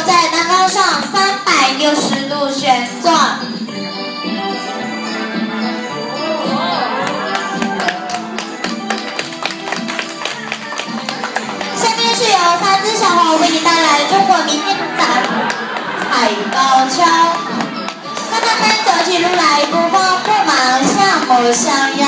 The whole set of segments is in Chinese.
头在单杠上360度旋转。下面是由3只小猴为你带来中国民间展踩高跷，看他们走起路来不慌不忙，像模像样。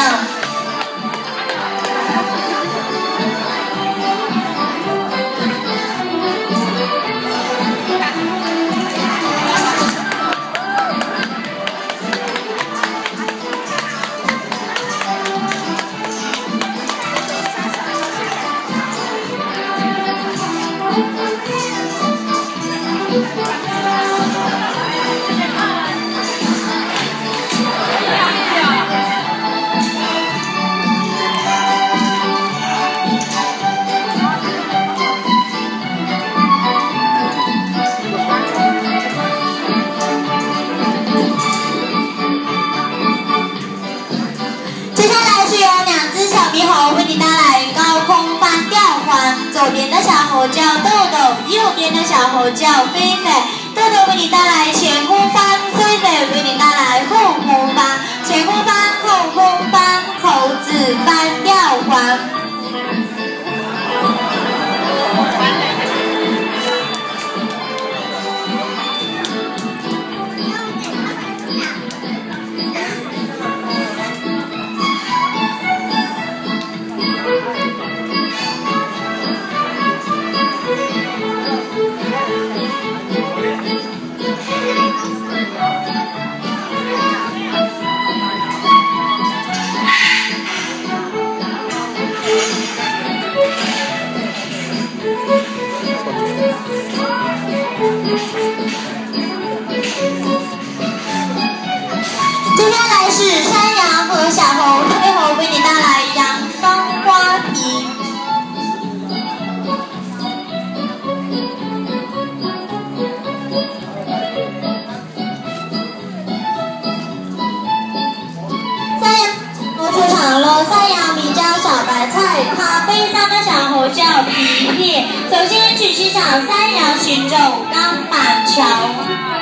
左边的小猴叫豆豆，右边的小猴叫菲菲。豆豆为你带来前空翻，菲菲为你带来后空翻。前空翻，后空翻，猴子翻吊环。 接下来是山羊和小猴，黑猴为你带来阳光花皮。山羊猴出场了，山羊名叫小白菜，它背上的小猴叫皮皮。首先，请欣赏山羊行走钢板桥。